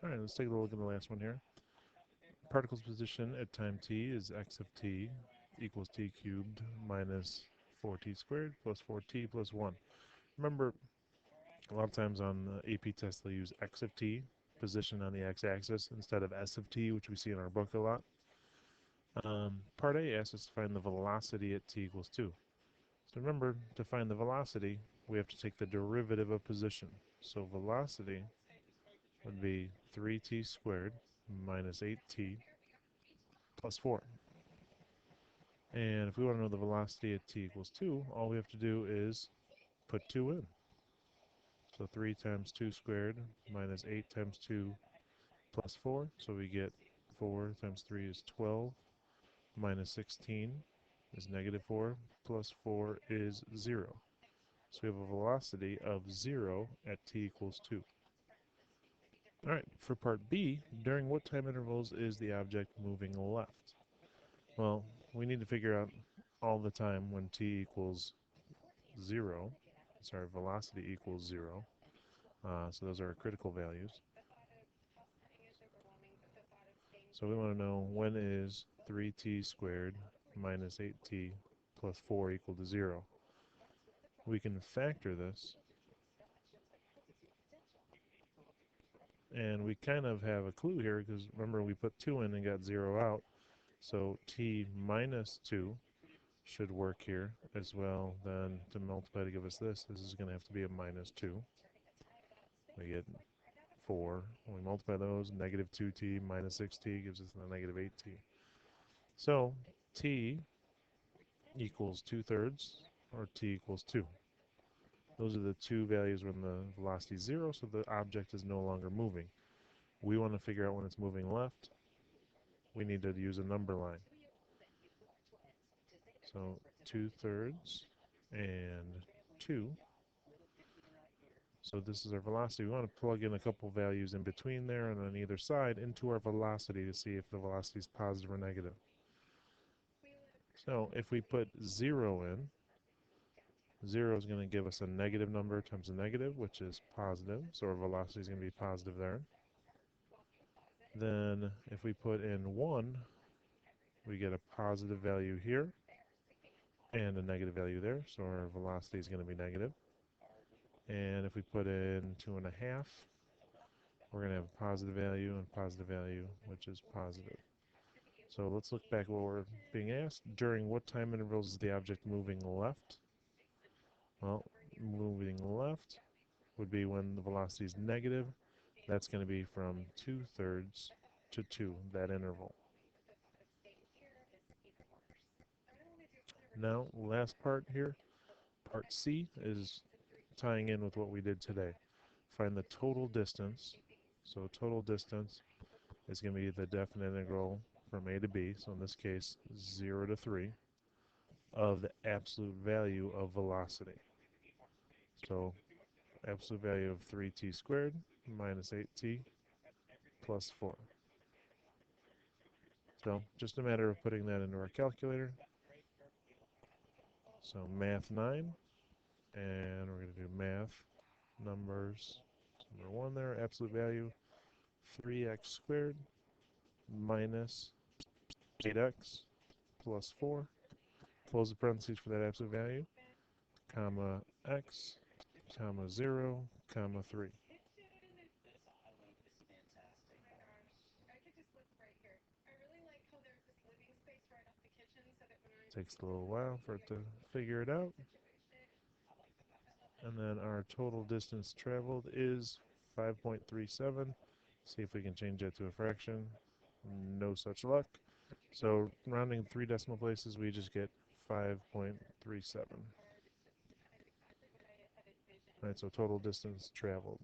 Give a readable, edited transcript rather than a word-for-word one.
All right, let's take a look at the last one here. Particle's position at time t is x of t equals t cubed minus 4t squared plus 4t plus 1. Remember, a lot of times on the AP test they'll use x of t, position on the x-axis, instead of s of t, which we see in our book a lot. Part A asks us to find the velocity at t equals 2. So remember, to find the velocity, we have to take the derivative of position. So velocity would be 3t squared minus 8t plus 4. And if we want to know the velocity at t equals 2, all we have to do is put 2 in. So 3 times 2 squared minus 8 times 2 plus 4. So we get 4 times 3 is 12 minus 16 is negative 4 plus 4 is 0. So we have a velocity of 0 at t equals 2. Alright, for part B, during what time intervals is the object moving left? Well, we need to figure out all the time when t equals 0, sorry, velocity equals 0. So those are our critical values. So we want to know when is 3t squared minus 8t plus 4 equal to 0. We can factor this, and we kind of have a clue here because remember we put 2 in and got 0 out. So t minus 2 should work here as well. Then to multiply to give us this is going to have to be a minus 2. We get 4. When we multiply those, negative 2t minus 6t gives us a negative 8t. So t equals 2/3 or t equals 2. Those are the two values when the velocity is 0, so the object is no longer moving. We want to figure out when it's moving left. We need to use a number line. So 2/3 and 2. So this is our velocity. We want to plug in a couple values in between there and on either side into our velocity to see if the velocity is positive or negative. So if we put 0 in, 0 is going to give us a negative number times a negative, which is positive. So our velocity is going to be positive there. Then if we put in 1, we get a positive value here and a negative value there. So our velocity is going to be negative. And if we put in 2.5, we're going to have a positive value and positive value, which is positive. So let's look back at what we're being asked. During what time intervals is the object moving left? Well, moving left would be when the velocity is negative. That's going to be from 2/3 to 2, that interval. Now, last part here, part C, is tying in with what we did today. Find the total distance. So total distance is going to be the definite integral from a to b, so in this case 0 to 3, of the absolute value of velocity. So absolute value of 3t squared minus 8t plus 4. So just a matter of putting that into our calculator. So math 9, and we're going to do math numbers. Number 1 there, absolute value 3x squared minus 8x plus 4. Close the parentheses for that absolute value, comma x, comma 0, comma 3. Takes a little while for it to figure it out. And then our total distance traveled is 5.37. See if we can change that to a fraction. No such luck. So rounding 3 decimal places, we just get 5.37. All right, so total distance traveled.